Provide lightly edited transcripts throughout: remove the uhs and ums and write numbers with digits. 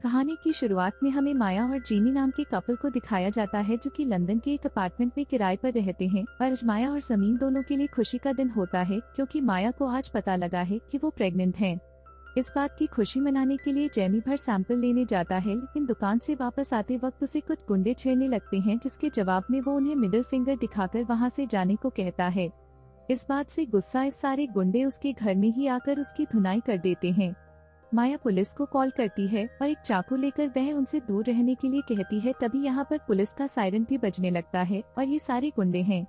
कहानी की शुरुआत में हमें माया और जेमी नाम के कपल को दिखाया जाता है जो कि लंदन के एक अपार्टमेंट में किराए पर रहते हैं। और आज माया और जमीन दोनों के लिए खुशी का दिन होता है क्योंकि माया को आज पता लगा है कि वो प्रेग्नेंट है। इस बात की खुशी मनाने के लिए जेमी भर सैंपल लेने जाता है, लेकिन दुकान से वापस आते वक्त उसे कुछ गुंडे छेड़ने लगते हैं, जिसके जवाब में वो उन्हें मिडिल फिंगर दिखाकर वहाँ से जाने को कहता है। इस बात से गुस्सा इस सारे गुंडे उसके घर में ही आकर उसकी धुनाई कर देते हैं। माया पुलिस को कॉल करती है और एक चाकू लेकर वह उनसे दूर रहने के लिए कहती है। तभी यहाँ पर पुलिस का सायरन भी बजने लगता है और ये सारे गुंडे हैं।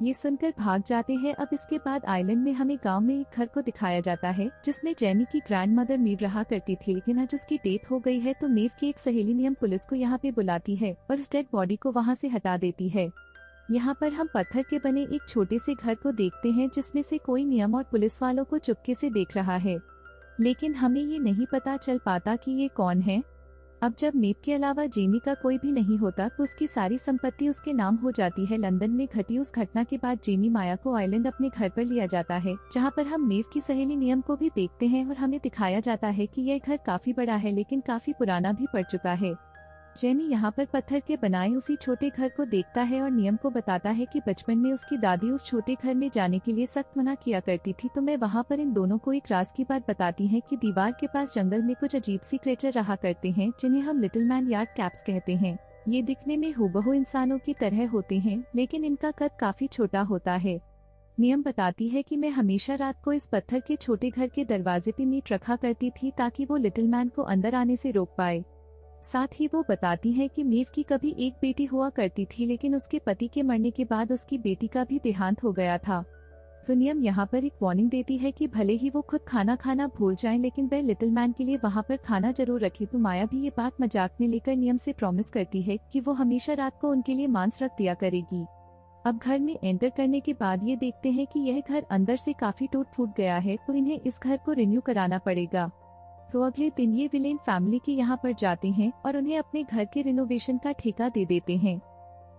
ये सुनकर भाग जाते हैं। अब इसके बाद आइलैंड में हमें गांव में एक घर को दिखाया जाता है जिसमें जेमी की ग्रैंडमदर मेव रहा करती थी, लेकिन आज उसकी डेथ हो गई है। तो मेव की एक सहेली नियम पुलिस को यहाँ पे बुलाती है और उस डेड बॉडी को वहाँ से हटा देती है। यहाँ पर हम पत्थर के बने एक छोटे से घर को देखते हैं जिसमें से कोई नियम और पुलिस वालों को चुपके से देख रहा है, लेकिन हमें ये नहीं पता चल पाता कि ये कौन है। अब जब मेव के अलावा जेमी का कोई भी नहीं होता तो उसकी सारी संपत्ति उसके नाम हो जाती है। लंदन में घटी उस घटना के बाद जेमी माया को आइलैंड अपने घर पर लिया जाता है, जहाँ पर हम मेव की सहेली नियम को भी देखते हैं और हमें दिखाया जाता है कि यह घर काफी बड़ा है लेकिन काफी पुराना भी पड़ चुका है। जेमी यहाँ पर पत्थर के बनाए उसी छोटे घर को देखता है और नियम को बताता है कि बचपन में उसकी दादी उस छोटे घर में जाने के लिए सख्त मना किया करती थी। तो मैं वहाँ पर इन दोनों को एक राज की बात बताती है कि दीवार के पास जंगल में कुछ अजीब सी क्रिएचर रहा करते हैं जिन्हें हम लिटिल मैन यार्ड कैप्स कहते हैं। ये दिखने में हूबहू इंसानों की तरह होते हैं, लेकिन इनका कद काफी छोटा होता है। नियम बताती है कि मैं हमेशा रात को इस पत्थर के छोटे घर के दरवाजे पे मीट रखा करती थी ताकि वो लिटिल मैन को अंदर आने से रोक पाए। साथ ही वो बताती है कि मेव की कभी एक बेटी हुआ करती थी, लेकिन उसके पति के मरने के बाद उसकी बेटी का भी देहांत हो गया था। तो नियम यहाँ पर एक वार्निंग देती है कि भले ही वो खुद खाना खाना भूल जाएं, लेकिन वह लिटिल मैन के लिए वहाँ पर खाना जरूर रखे। तो माया भी ये बात मजाक में लेकर नियम से प्रॉमिस करती है कि वो हमेशा रात को उनके लिए मांस रख दिया करेगी। अब घर में एंटर करने के बाद ये देखते हैं कि यह घर अंदर से काफी टूट फूट गया है, तो इन्हें इस घर को रिन्यू कराना पड़ेगा। तो अगले दिन ये विलेन फैमिली के यहाँ पर जाते हैं और उन्हें अपने घर के रिनोवेशन का ठेका दे देते हैं।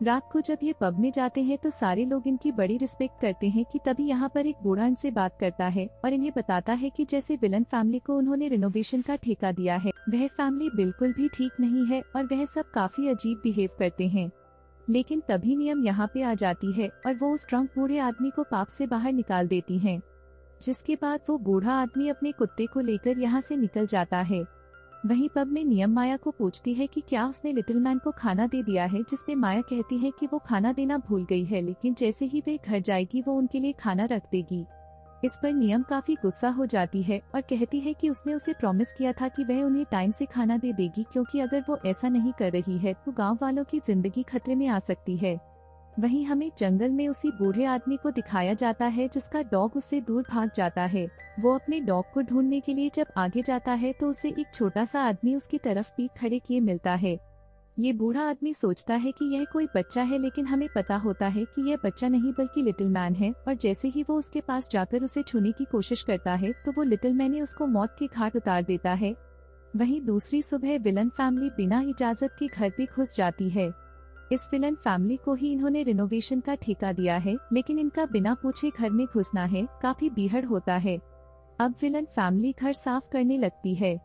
रात को जब ये पब में जाते हैं तो सारे लोग इनकी बड़ी रिस्पेक्ट करते हैं कि तभी यहाँ पर एक बूढ़ा इनसे बात करता है और इन्हें बताता है कि जैसे विलन फैमिली को उन्होंने रिनोवेशन का ठेका दिया है, वह फैमिली बिल्कुल भी ठीक नहीं है और वह सब काफी अजीब बिहेव करते हैं। लेकिन तभी नियम यहाँ पे आ जाती है और वो उस ड्रंक बूढ़े आदमी को पाप से बाहर निकाल देती है, जिसके बाद वो बूढ़ा आदमी अपने कुत्ते को लेकर यहाँ से निकल जाता है। वहीं पब में नियम माया को पूछती है कि क्या उसने लिटिल मैन को खाना दे दिया है, जिसमें माया कहती है कि वो खाना देना भूल गई है, लेकिन जैसे ही वे घर जाएगी वो उनके लिए खाना रख देगी। इस पर नियम काफी गुस्सा हो जाती है और कहती है कि उसने उसे प्रॉमिस किया था कि वह उन्हें टाइम से खाना दे देगी, क्योंकि अगर वो ऐसा नहीं कर रही है तो गाँव वालों की जिंदगी खतरे में आ सकती है। वहीं हमें जंगल में उसी बूढ़े आदमी को दिखाया जाता है जिसका डॉग उससे दूर भाग जाता है। वो अपने डॉग को ढूंढने के लिए जब आगे जाता है तो उसे एक छोटा सा आदमी उसकी तरफ पीठ खड़े किए मिलता है। ये बूढ़ा आदमी सोचता है कि यह कोई बच्चा है, लेकिन हमें पता होता है कि यह बच्चा नहीं बल्कि लिटिल मैन है। और जैसे ही वो उसके पास जाकर उसे छूने की कोशिश करता है तो वो लिटिल मैन उसको मौत के घाट उतार देता है। वहीं दूसरी सुबह विलन फैमिली बिना इजाजत के घर पे घुस जाती है। इस विलन फैमिली को ही इन्होंने रिनोवेशन का ठेका दिया है, लेकिन इनका बिना पूछे घर में घुसना है काफी बीहड़ होता है। अब विलन फैमिली घर साफ करने लगती है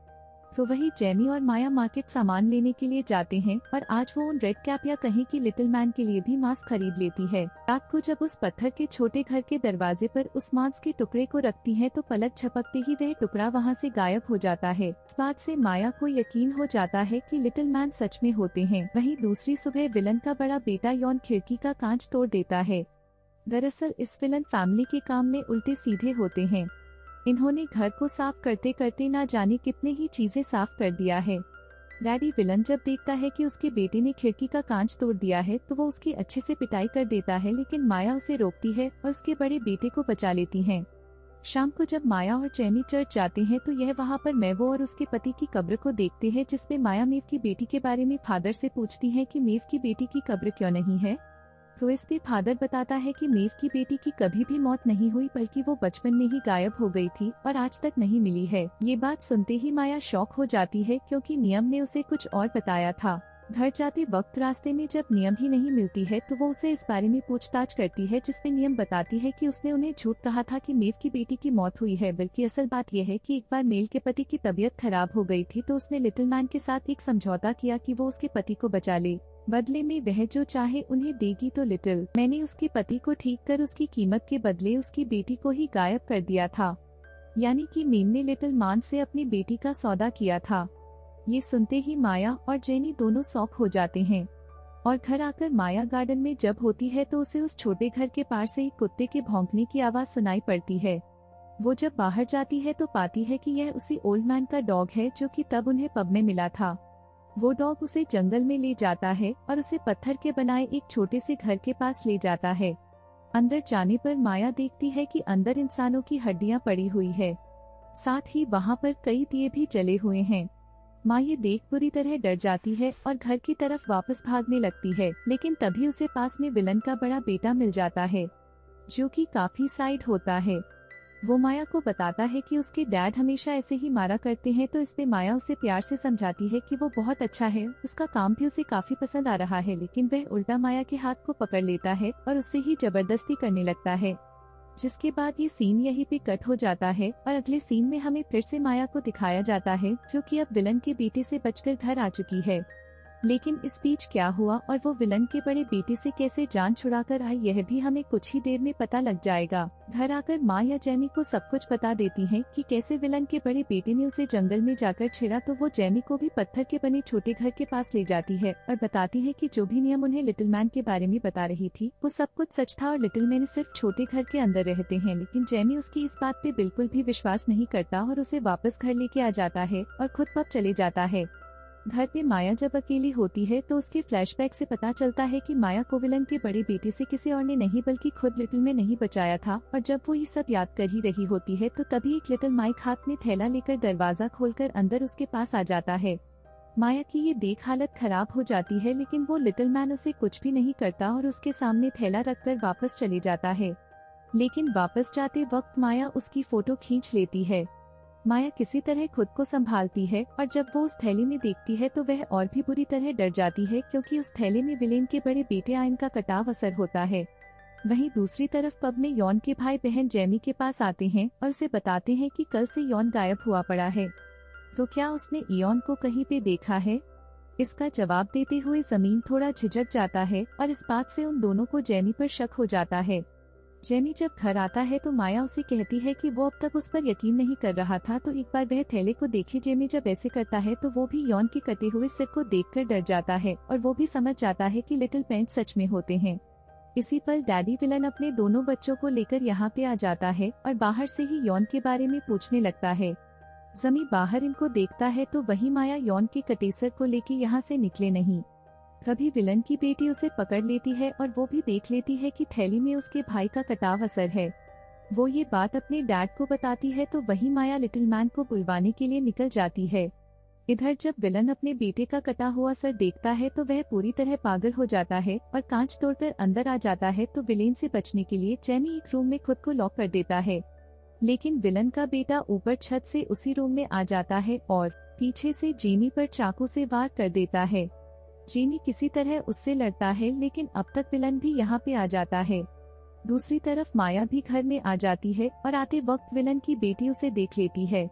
तो वही जेमी और माया मार्केट सामान लेने के लिए जाते हैं और आज वो उन रेड कैप या कहीं की लिटिल मैन के लिए भी मास्क खरीद लेती है। रात को जब उस पत्थर के छोटे घर के दरवाजे पर उस मांस के टुकड़े को रखती है तो पलक झपकते ही वह टुकड़ा वहाँ से गायब हो जाता है। इस बात से माया को यकीन हो जाता है कि लिटिल मैन सच में होते हैं। वहीं दूसरी सुबह विलन का बड़ा बेटा यौन खिड़की का कांच तोड़ देता है। दरअसल इस विलन फैमिली के काम में उल्टे सीधे होते हैं। इन्होंने घर को साफ करते करते ना जाने कितने ही चीजें साफ कर दिया है। डैडी विलन जब देखता है कि उसके बेटे ने खिड़की का कांच तोड़ दिया है तो वो उसकी अच्छे से पिटाई कर देता है, लेकिन माया उसे रोकती है और उसके बड़े बेटे को बचा लेती है। शाम को जब माया और जेमी चर्च जाते हैं तो यह वहाँ पर मेवो और उसके पति की कब्र को देखते हैं, जिसमें माया मेव की बेटी के बारे में फादर से पूछती है कि मेव की बेटी की कब्र क्यों नहीं है। तो इस पे फादर बताता है कि मेव की बेटी की कभी भी मौत नहीं हुई, बल्कि वो बचपन में ही गायब हो गई थी और आज तक नहीं मिली है। ये बात सुनते ही माया शॉक हो जाती है क्योंकि नियम ने उसे कुछ और बताया था। घर जाते वक्त रास्ते में जब नियम ही नहीं मिलती है तो वो उसे इस बारे में पूछताछ करती है, जिसमें नियम बताती है कि उसने उन्हें झूठ कहा था कि मेव की बेटी की मौत हुई है, बल्कि असल बात यह है कि एक बार मेल के पति की तबीयत खराब हो गई थी तो उसने लिटिल मैन के साथ एक समझौता किया कि वो उसके पति को बचा ले, बदले में वह जो चाहे उन्हें देगी। तो लिटिल मैंने उसके पति को ठीक कर उसकी कीमत के बदले उसकी बेटी को ही गायब कर दिया था, यानी कि मेम ने लिटिल मैन से अपनी बेटी का सौदा किया था। ये सुनते ही माया और जेनी दोनों शॉक हो जाते हैं और घर आकर माया गार्डन में जब होती है तो उसे उस छोटे घर के पार से एक कुत्ते के भौंकने की आवाज सुनाई पड़ती है। वो जब बाहर जाती है तो पाती है कि यह उसी ओल्ड मैन का डॉग है जो कि तब उन्हें पब में मिला था। वो डॉग उसे जंगल में ले जाता है और उसे पत्थर के बनाए एक छोटे से घर के पास ले जाता है। अंदर जाने पर माया देखती है कि अंदर इंसानों की हड्डियां पड़ी हुई है, साथ ही वहाँ पर कई दिए भी जले हुए हैं। माँ ये देख बुरी तरह डर जाती है और घर की तरफ वापस भागने लगती है, लेकिन तभी उसे पास में विलन का बड़ा बेटा मिल जाता है जो कि काफी साइड होता है। वो माया को बताता है कि उसके डैड हमेशा ऐसे ही मारा करते हैं, तो इसमें माया उसे प्यार से समझाती है कि वो बहुत अच्छा है, उसका काम भी उसे काफी पसंद आ रहा है, लेकिन वह उल्टा माया के हाथ को पकड़ लेता है और उससे ही जबरदस्ती करने लगता है। जिसके बाद ये सीन यहीं पे कट हो जाता है और अगले सीन में हमें फिर से माया को दिखाया जाता है जो कि अब विलन के बेटे से बचकर घर आ चुकी है। लेकिन इस बीच क्या हुआ और वो विलन के बड़े बेटे से कैसे जान छुड़ाकर आई, यह भी हमें कुछ ही देर में पता लग जाएगा। घर आकर माँ या जेमी को सब कुछ बता देती हैं कि कैसे विलन के बड़े बेटे ने उसे जंगल में जाकर छेड़ा, तो वो जेमी को भी पत्थर के बने छोटे घर के पास ले जाती है और बताती है कि जो भी नियम उन्हें लिटिल मैन के बारे में बता रही थी वो सब कुछ सच था और लिटिल मैन सिर्फ छोटे घर के अंदर रहते हैं। लेकिन जेमी उसकी इस बात पे बिल्कुल भी विश्वास नहीं करता और उसे वापस घर लेके आ जाता है और खुद पब चले जाता है। घर पे माया जब अकेली होती है तो उसके फ्लैशबैक से पता चलता है कि माया को विलन के बड़े बेटे से किसी और ने नहीं बल्कि खुद लिटिल में नहीं बचाया था। और जब वो ये सब याद कर ही रही होती है तो तभी एक लिटिल माइक हाथ में थैला लेकर दरवाजा खोलकर अंदर उसके पास आ जाता है। माया की ये देख हालत खराब हो जाती है, लेकिन वो लिटिल मैन उसे कुछ भी नहीं करता और उसके सामने थैला रखकर वापस चले जाता है। लेकिन वापस जाते वक्त माया उसकी फोटो खींच लेती है। माया किसी तरह खुद को संभालती है और जब वो उस थैली में देखती है तो वह और भी बुरी तरह डर जाती है, क्योंकि उस थैले में विलेन के बड़े बेटे आयन का कटाव असर होता है। वहीं दूसरी तरफ पब में यॉन के भाई बहन जेमी के पास आते हैं और उसे बताते हैं कि कल से यॉन गायब हुआ पड़ा है, तो क्या उसने इयॉन को कहीं पे देखा है। इसका जवाब देते हुए जमीन थोड़ा झिझक जाता है और इस बात से उन दोनों को जेमी पर शक हो जाता है। जेमी जब घर आता है तो माया उसे कहती है कि वो अब तक उस पर यकीन नहीं कर रहा था, तो एक बार वह थैले को देखे। जेमी जब ऐसे करता है तो वो भी यॉन के कटे हुए सिर को देखकर डर जाता है और वो भी समझ जाता है कि लिटिल पेंट सच में होते हैं। इसी पर डैडी विलन अपने दोनों बच्चों को लेकर यहाँ पे आ जाता है और बाहर से ही यॉन के बारे में पूछने लगता है। जमी बाहर इनको देखता है तो वही माया यॉन के कटे सिर को लेकर यहाँ से निकले नहीं। कभी विलन की बेटी उसे पकड़ लेती है और वो भी देख लेती है कि थैली में उसके भाई का कटाव असर है। वो ये बात अपने डैड को बताती है तो वही माया लिटिल मैन को बुलवाने के लिए निकल जाती है। इधर जब विलन अपने बेटे का कटा हुआ सर देखता है तो वह पूरी तरह पागल हो जाता है और कांच तोड़कर अंदर आ जाता है। तो विलेन से बचने के लिए जेमी एक रूम में खुद को लॉक कर देता है, लेकिन विलन का बेटा ऊपर छत से उसी रूम में आ जाता है और पीछे से जेमी पर चाकू से वार कर देता है। जेमी किसी तरह उससे लड़ता है, लेकिन अब तक विलन भी यहाँ पे आ जाता है। दूसरी तरफ माया भी घर में आ जाती है और आते वक्त विलन की बेटी उसे देख लेती है।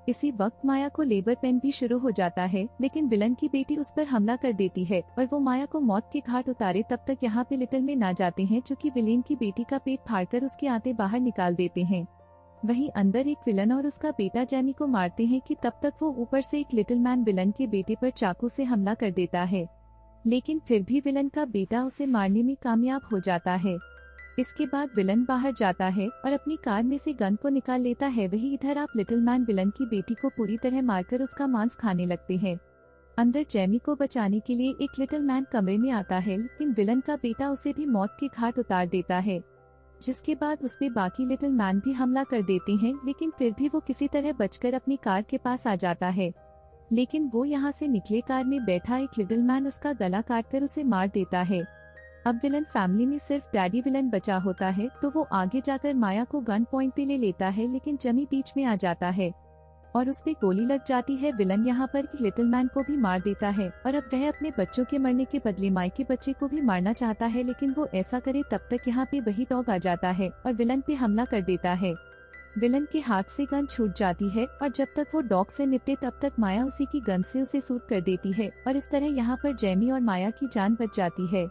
इसी वक्त माया को लेबर पेन भी शुरू हो जाता है, लेकिन विलन की बेटी उस पर हमला कर देती है और वो माया को मौत के घाट उतारे तब तक यहाँ पे लिटिल में ना जाते हैं, जो कि विलेन की बेटी का पेट फाड़कर उसके आते बाहर निकाल देते हैं। वहीं अंदर एक विलन और उसका बेटा जेमी को मारते हैं कि तब तक वो ऊपर से एक लिटिल मैन विलन के बेटे पर चाकू से हमला कर देता है, लेकिन फिर भी विलन का बेटा उसे मारने में कामयाब हो जाता है। इसके बाद विलन बाहर जाता है और अपनी कार में से गन को निकाल लेता है। वही इधर आप लिटिल मैन विलन की बेटी को पूरी तरह मारकर उसका मांस खाने लगते हैं। अंदर जेमी को बचाने के लिए एक लिटिल मैन कमरे में आता है, लेकिन विलन का बेटा उसे भी मौत के घाट उतार देता है, जिसके बाद उसपे बाकी लिटिल मैन भी हमला कर देते हैं, लेकिन फिर भी वो किसी तरह बचकर अपनी कार के पास आ जाता है। लेकिन वो यहाँ से निकले कार में बैठा एक लिटिल मैन उसका गला काटकर उसे मार देता है। अब विलन फैमिली में सिर्फ डैडी विलन बचा होता है, तो वो आगे जाकर माया को गन पॉइंट पे ले लेता है, लेकिन जेमी बीच में आ जाता है। और उसपे गोली लग जाती है। विलन यहाँ पर लिटिल मैन को भी मार देता है और अब वह अपने बच्चों के मरने के बदले माई के बच्चे को भी मारना चाहता है, लेकिन वो ऐसा करे तब तक यहाँ पे वही डॉग आ जाता है और विलन पे हमला कर देता है। विलन के हाथ से गन छूट जाती है और जब तक वो डॉग से निपटे तब तक माया उसी की गन से उसे शूट कर देती है और इस तरह यहाँ पर जेमी और माया की जान बच जाती है।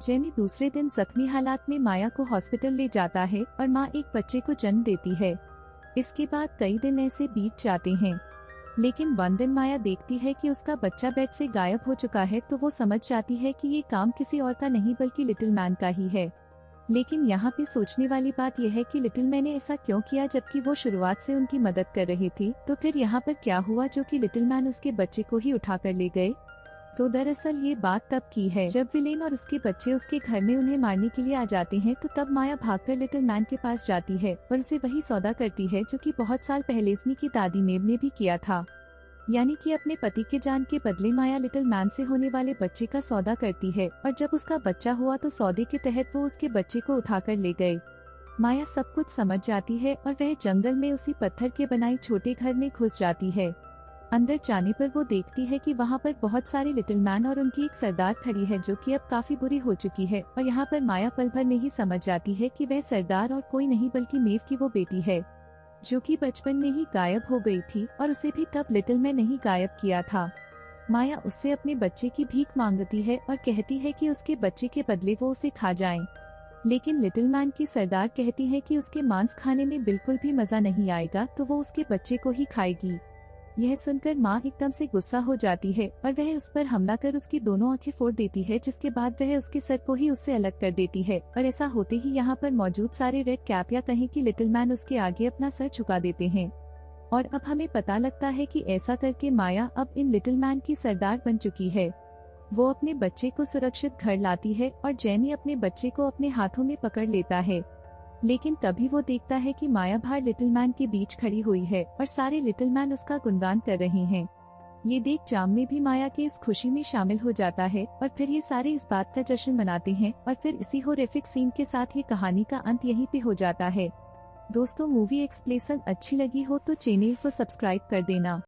जेमी दूसरे दिन जख्मी हालात में माया को हॉस्पिटल ले जाता है और माँ एक बच्चे को जन्म देती है। इसके बाद कई दिन ऐसे बीत जाते हैं, लेकिन one दिन माया देखती है कि उसका बच्चा बेड से गायब हो चुका है, तो वो समझ जाती है कि ये काम किसी और का नहीं बल्कि लिटिल मैन का ही है। लेकिन यहाँ पे सोचने वाली बात यह है कि लिटिल मैन ने ऐसा क्यों किया जबकि वो शुरुआत से उनकी मदद कर रही थी। तो फिर यहाँ पर क्या हुआ जो कि लिटिल मैन उसके बच्चे को ही उठा कर ले गए। तो दरअसल ये बात तब की है जब विलेन और उसके बच्चे उसके घर में उन्हें मारने के लिए आ जाते हैं। तो तब माया भागकर लिटिल मैन के पास जाती है और उसे वही सौदा करती है जो कि बहुत साल पहले उसने की दादी मेव ने भी किया था, यानी कि अपने पति के जान के बदले माया लिटिल मैन से होने वाले बच्चे का सौदा करती है और जब उसका बच्चा हुआ तो सौदे के तहत वो उसके बच्चे को उठाकर ले गए। माया सब कुछ समझ जाती है और वह जंगल में उसी पत्थर के बनाई छोटे घर में घुस जाती है। अंदर जाने पर वो देखती है कि वहाँ पर बहुत सारे लिटिल मैन और उनकी एक सरदार खड़ी है जो कि अब काफी बुरी हो चुकी है। और यहाँ पर माया पल भर में ही समझ जाती है कि वह सरदार और कोई नहीं बल्कि मेव की वो बेटी है जो कि बचपन में ही गायब हो गई थी और उसे भी तब लिटिल मैन ने ही गायब किया था। माया उससे अपने बच्चे की भीख मांगती है और कहती है कि उसके बच्चे के बदले वो उसे खा जाएं। लेकिन लिटिल मैन की सरदार कहती है कि उसके मांस खाने में बिल्कुल भी मजा नहीं आएगा, तो वो उसके बच्चे को ही खाएगी। यह सुनकर माँ एकदम से गुस्सा हो जाती है और वह उस पर हमला कर उसकी दोनों आंखें फोड़ देती है, जिसके बाद वह उसके सर को ही उससे अलग कर देती है। और ऐसा होते ही यहाँ पर मौजूद सारे रेड कैप या कहें कि लिटिल मैन उसके आगे अपना सर झुका देते हैं। और अब हमें पता लगता है कि ऐसा करके माया अब इन लिटिल मैन की सरदार बन चुकी है। वो अपने बच्चे को सुरक्षित घर लाती है और जेमी अपने बच्चे को अपने हाथों में पकड़ लेता है। लेकिन तभी वो देखता है कि माया बाहर लिटिल मैन के बीच खड़ी हुई है और सारे लिटिल मैन उसका गुणगान कर रहे हैं। ये देख जाम्मी भी माया के इस खुशी में शामिल हो जाता है और फिर ये सारे इस बात का जश्न मनाते हैं और फिर इसी होरिफिक सीन के साथ ये कहानी का अंत यहीं पे हो जाता है। दोस्तों, मूवी एक्सप्लेनेशन अच्छी लगी हो तो चैनल को सब्सक्राइब कर देना।